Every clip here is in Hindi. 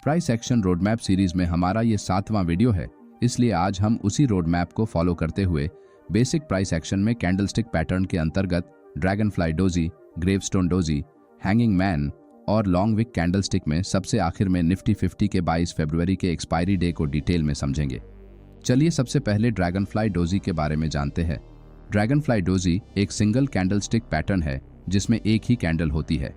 प्राइस एक्शन रोडमैप सीरीज में हमारा ये 7वां वीडियो है, इसलिए आज हम उसी रोडमैप को फॉलो करते हुए बेसिक प्राइस एक्शन में कैंडलस्टिक पैटर्न के अंतर्गत Dragonfly doji, gravestone doji, hanging man और लॉन्ग विक कैंडलस्टिक में सबसे आखिर में निफ्टी 50 के 22 फरवरी के एक्सपायरी डे को डिटेल में समझेंगे। चलिए सबसे पहले ड्रैगनफ्लाई डोजी के बारे में जानते हैं। ड्रैगनफ्लाई डोजी एक सिंगल कैंडलस्टिक पैटर्न है जिसमें एक ही कैंडल होती है।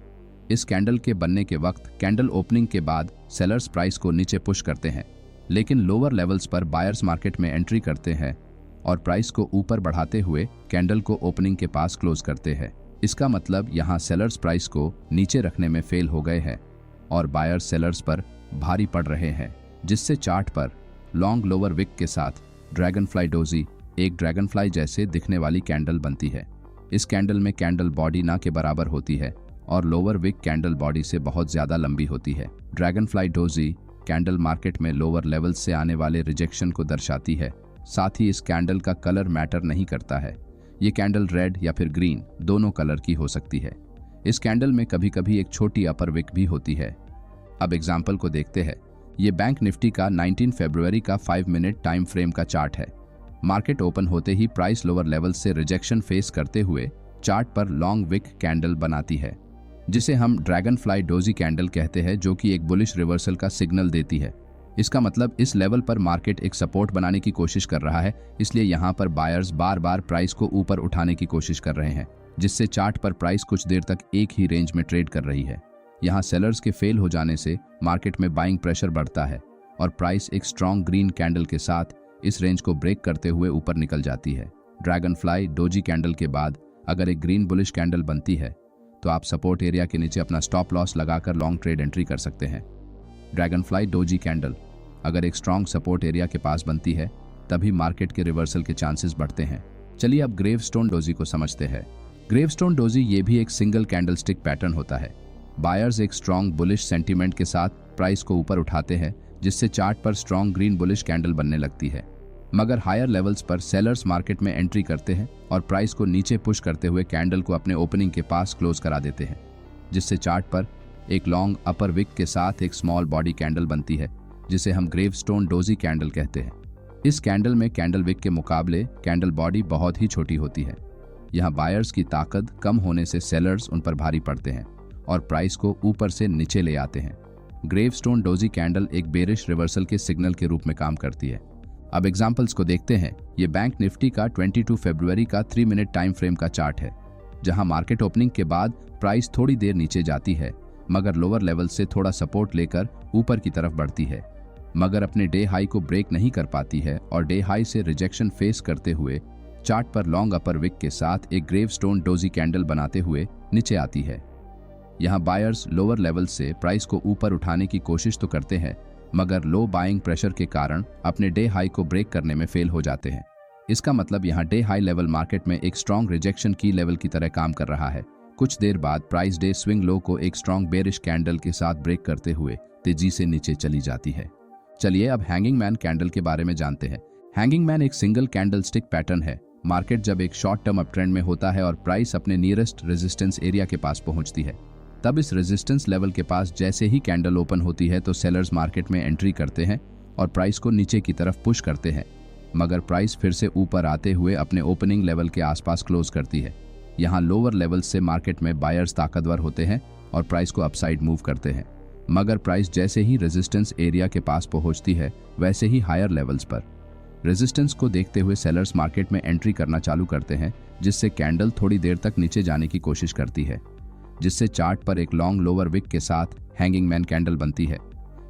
इस कैंडल के बनने के वक्त कैंडल ओपनिंग के बाद सेलर्स प्राइस को नीचे पुश करते हैं, लेकिन लोअर लेवल्स पर बायर्स मार्केट में एंट्री करते हैं और प्राइस को ऊपर बढ़ाते हुए कैंडल को ओपनिंग के पास क्लोज करते हैं। इसका मतलब यहाँ सेलर्स प्राइस को नीचे रखने में फेल हो गए हैं और बायर्स सेलर्स पर भारी पड़ रहे हैं, जिससे चार्ट पर लॉन्ग लोअर विक के साथ ड्रैगनफ्लाई डोजी एक ड्रैगनफ्लाई जैसे दिखने वाली कैंडल बनती है। इस कैंडल में कैंडल बॉडी ना के बराबर होती है और लोअर विक कैंडल बॉडी से बहुत ज्यादा लंबी होती है। ड्रैगनफ्लाई डोजी कैंडल मार्केट में लोअर लेवल से आने वाले रिजेक्शन को दर्शाती है। साथ ही इस कैंडल का कलर मैटर नहीं करता है, ये कैंडल रेड या फिर ग्रीन दोनों कलर की हो सकती है। इस कैंडल में कभी कभी एक छोटी अपर विक भी होती है। अब एग्जाम्पल को देखते हैं। ये बैंक निफ्टी का 19 फरवरी का 5 मिनट टाइम फ्रेम का चार्ट है। मार्केट ओपन होते ही प्राइस लोअर लेवल से रिजेक्शन फेस करते हुए चार्ट पर लॉन्ग विक कैंडल बनाती है, जिसे हम ड्रैगनफ्लाई डोजी कैंडल कहते हैं, जो कि एक बुलिश रिवर्सल का सिग्नल देती है। इसका मतलब इस लेवल पर मार्केट एक सपोर्ट बनाने की कोशिश कर रहा है, इसलिए यहाँ पर बायर्स बार बार प्राइस को ऊपर उठाने की कोशिश कर रहे हैं, जिससे चार्ट पर प्राइस कुछ देर तक एक ही रेंज में ट्रेड कर रही है। यहाँ सेलर्स के फेल हो जाने से मार्केट में बाइंग प्रेशर बढ़ता है और प्राइस एक स्ट्रॉन्ग ग्रीन कैंडल के साथ इस रेंज को ब्रेक करते हुए ऊपर निकल जाती है। ड्रैगनफ्लाई डोजी कैंडल के बाद अगर एक ग्रीन बुलिश कैंडल बनती है तो आप सपोर्ट एरिया के नीचे अपना स्टॉप लॉस लगाकर लॉन्ग ट्रेड एंट्री कर सकते हैं। ड्रैगनफ्लाई डोजी कैंडल अगर एक स्ट्रॉन्ग सपोर्ट एरिया के पास बनती है तभी मार्केट के रिवर्सल के चांसेस बढ़ते हैं। चलिए अब ग्रेवस्टोन डोजी को समझते हैं। ग्रेवस्टोन डोजी ये भी एक सिंगल कैंडलस्टिक पैटर्न होता है। बायर्स एक स्ट्रॉन्ग बुलिश सेंटीमेंट के साथ प्राइस को ऊपर उठाते हैं, जिससे चार्ट पर स्ट्रॉन्ग ग्रीन बुलिश कैंडल बनने लगती है। मगर हायर लेवल्स पर सेलर्स मार्केट में एंट्री करते हैं और प्राइस को नीचे पुश करते हुए कैंडल को अपने ओपनिंग के पास क्लोज करा देते हैं, जिससे चार्ट पर एक लॉन्ग अपर विक के साथ एक स्मॉल बॉडी कैंडल बनती है, जिसे हम ग्रेवस्टोन डोजी कैंडल कहते हैं। इस कैंडल में कैंडल विक के मुकाबले कैंडल बॉडी बहुत ही छोटी होती है। यहाँ बायर्स की ताकत कम होने से सेलर्स उन पर भारी पड़ते हैं और प्राइस को ऊपर से नीचे ले आते हैं। ग्रेवस्टोन डोजी कैंडल एक बेरिश रिवर्सल के सिग्नल के रूप में काम करती है। अब एग्जाम्पल्स को देखते हैं। ये बैंक निफ्टी का 22 फरवरी का 3 मिनट टाइम फ्रेम का चार्ट है, जहां मार्केट ओपनिंग के बाद प्राइस थोड़ी देर नीचे जाती है, मगर लोअर लेवल से थोड़ा सपोर्ट लेकर ऊपर की तरफ बढ़ती है, मगर अपने डे हाई को ब्रेक नहीं कर पाती है और डे हाई से रिजेक्शन फेस करते हुए चार्ट पर लॉन्ग अपर विक के साथ एक ग्रेवस्टोन डोजी कैंडल बनाते हुए नीचे आती है। यहाँ बायर्स लोअर लेवल से प्राइस को ऊपर उठाने की कोशिश तो करते हैं, मगर लो बाइंग प्रेशर के कारण अपने डे हाई को ब्रेक करने में फेल हो जाते हैं। इसका मतलब यहाँ डे हाई लेवल मार्केट में एक स्ट्रॉन्ग रिजेक्शन की लेवल की तरह काम कर रहा है। कुछ देर बाद प्राइस डे स्विंग लो को एक स्ट्रॉन्ग बेरिश कैंडल के साथ ब्रेक करते हुए तेजी से नीचे चली जाती है। चलिए अब हैंगिंग मैन कैंडल के बारे में जानते हैं। हैंगिंग मैन एक सिंगल कैंडल स्टिक पैटर्न है। मार्केट जब एक शॉर्ट टर्म अप ट्रेंड में होता है और प्राइस अपने नियरेस्ट रेजिस्टेंस एरिया के पास पहुंचती है, तब इस रेजिस्टेंस लेवल के पास जैसे ही कैंडल ओपन होती है तो सेलर्स मार्केट में एंट्री करते हैं और प्राइस को नीचे की तरफ पुश करते हैं, मगर प्राइस फिर से ऊपर आते हुए अपने ओपनिंग लेवल के आसपास क्लोज करती है। यहाँ लोअर लेवल से मार्केट में बायर्स ताकतवर होते हैं और प्राइस को अपसाइड मूव करते हैं, मगर प्राइस जैसे ही रेजिस्टेंस एरिया के पास पहुंचती है वैसे ही हायर लेवल्स पर रेजिस्टेंस को देखते हुए सेलर्स मार्केट में एंट्री करना चालू करते हैं, जिससे कैंडल थोड़ी देर तक नीचे जाने की कोशिश करती है, जिससे चार्ट पर एक लॉन्ग लोअर विक के साथ हैंगिंग मैन कैंडल बनती है।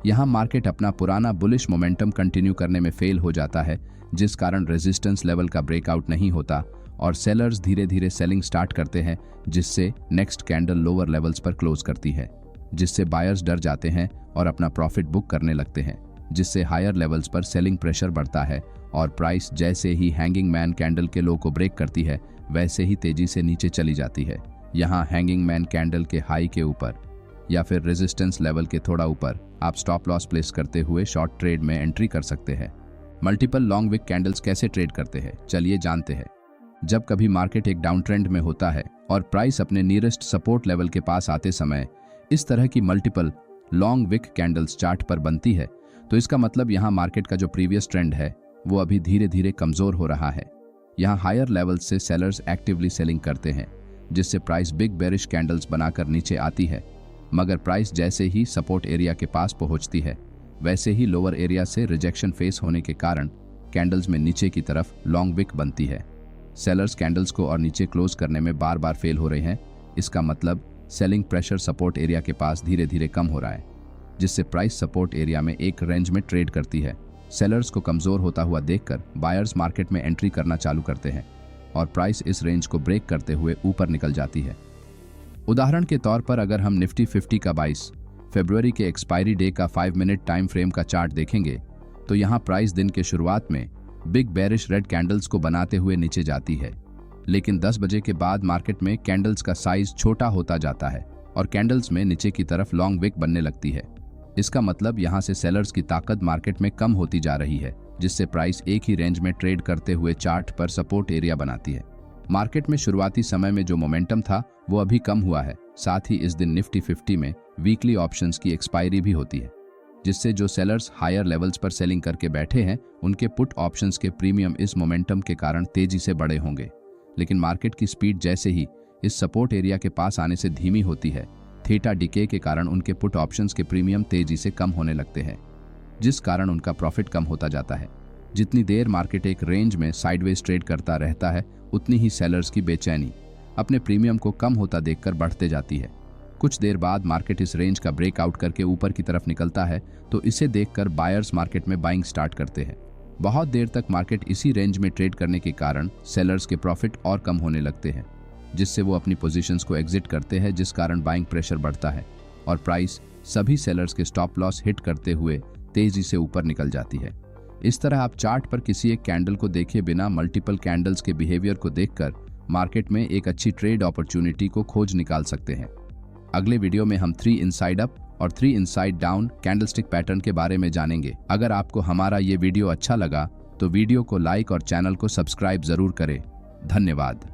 यहाँ मार्केट अपना पुराना बुलिश मोमेंटम कंटिन्यू करने में फेल हो जाता है, जिस कारण रेजिस्टेंस लेवल का ब्रेकआउट नहीं होता और सेलर्स धीरे धीरे सेलिंग स्टार्ट करते हैं, जिससे नेक्स्ट कैंडल लोअर लेवल्स पर क्लोज करती है, जिससे बायर्स डर जाते हैं और अपना प्रॉफिट बुक करने लगते हैं, जिससे हायर लेवल्स पर सेलिंग प्रेशर बढ़ता है और प्राइस जैसे ही हैंगिंग मैन कैंडल के लो को ब्रेक करती है वैसे ही तेजी से नीचे चली जाती है। यहाँ हैंगिंग मैन कैंडल के हाई के ऊपर या फिर रेजिस्टेंस लेवल के थोड़ा ऊपर आप स्टॉप लॉस प्लेस करते हुए शॉर्ट ट्रेड में एंट्री कर सकते हैं। मल्टीपल लॉन्ग विक कैंडल्स कैसे ट्रेड करते हैं, चलिए जानते हैं। जब कभी मार्केट एक डाउन ट्रेंड में होता है और प्राइस अपने नियरेस्ट सपोर्ट लेवल के पास आते समय इस तरह की multiple long wick candles chart पर बनती है तो इसका मतलब यहाँ मार्केट का जो प्रीवियस ट्रेंड है वो अभी धीरे धीरे कमजोर हो रहा है। यहाँ हायर लेवल्स से सेलर्स एक्टिवली सेलिंग करते हैं जिससे प्राइस बिग बेरिश कैंडल्स बनाकर नीचे आती है, मगर प्राइस जैसे ही सपोर्ट एरिया के पास पहुंचती है वैसे ही लोअर एरिया से रिजेक्शन फेस होने के कारण कैंडल्स में नीचे की तरफ लॉन्ग विक बनती है। सेलर्स कैंडल्स को और नीचे क्लोज करने में बार बार फेल हो रहे हैं। इसका मतलब सेलिंग प्रेशर सपोर्ट एरिया के पास धीरे धीरे कम हो रहा है, जिससे प्राइस सपोर्ट एरिया में एक रेंज में ट्रेड करती है। सेलर्स को कमजोर होता हुआ देखकर बायर्स मार्केट में एंट्री करना चालू करते हैं और प्राइस इस रेंज को ब्रेक करते हुए ऊपर निकल जाती है। उदाहरण के तौर पर अगर हम निफ्टी 50 का 22 फरवरी के एक्सपायरी डे का 5 मिनट टाइम फ्रेम का चार्ट देखेंगे तो यहाँ प्राइस दिन के शुरुआत में बिग बेरिश रेड कैंडल्स को बनाते हुए नीचे जाती है, लेकिन 10 बजे के बाद मार्केट में कैंडल्स का साइज छोटा होता जाता है और कैंडल्स में नीचे की तरफ लॉन्ग विक बनने लगती है। इसका मतलब यहाँ से सेलर्स की ताकत मार्केट में कम होती जा रही है, जिससे प्राइस एक ही रेंज में ट्रेड करते हुए चार्ट पर सपोर्ट एरिया बनाती है। मार्केट में शुरुआती समय में जो मोमेंटम था वो अभी कम हुआ है। साथ ही इस दिन निफ्टी 50 में वीकली ऑप्शंस की एक्सपायरी भी होती है, जिससे जो सेलर्स हायर लेवल्स पर सेलिंग करके बैठे हैं उनके पुट ऑप्शंस के प्रीमियम इस मोमेंटम के कारण तेजी से बढ़े होंगे। लेकिन मार्केट की स्पीड जैसे ही इस सपोर्ट एरिया के पास आने से धीमी होती है, थीटा डिके के कारण उनके पुट ऑप्शंस के प्रीमियम तेजी से कम होने लगते हैं, जिस कारण उनका प्रॉफिट कम होता जाता है। जितनी देर मार्केट एक रेंज में साइडवेज ट्रेड करता रहता है उतनी ही सेलर्स की बेचैनी अपने प्रीमियम को कम होता देखकर बढ़ते जाती है। कुछ देर बाद मार्केट इस रेंज का ब्रेकआउट करके ऊपर की तरफ निकलता है तो इसे देखकर बायर्स मार्केट में बाइंग स्टार्ट करते हैं। बहुत देर तक मार्केट इसी रेंज में ट्रेड करने के कारण सेलर्स के प्रॉफिट और कम होने लगते हैं, जिससे वो अपनी पोजीशंस को एग्जिट करते हैं, जिस कारण बाइंग प्रेशर बढ़ता है और प्राइस सभी सेलर्स के स्टॉप लॉस हिट करते हुए तेजी से ऊपर निकल जाती है। इस तरह आप चार्ट पर किसी एक कैंडल को देखे बिना मल्टीपल कैंडल्स के बिहेवियर को देखकर मार्केट में एक अच्छी ट्रेड अपॉर्चुनिटी को खोज निकाल सकते हैं। अगले वीडियो में हम 3 इनसाइड अप और 3 इनसाइड डाउन कैंडलस्टिक पैटर्न के बारे में जानेंगे। अगर आपको हमारा ये वीडियो अच्छा लगा तो वीडियो को लाइक और चैनल को सब्सक्राइब जरूर करें। धन्यवाद।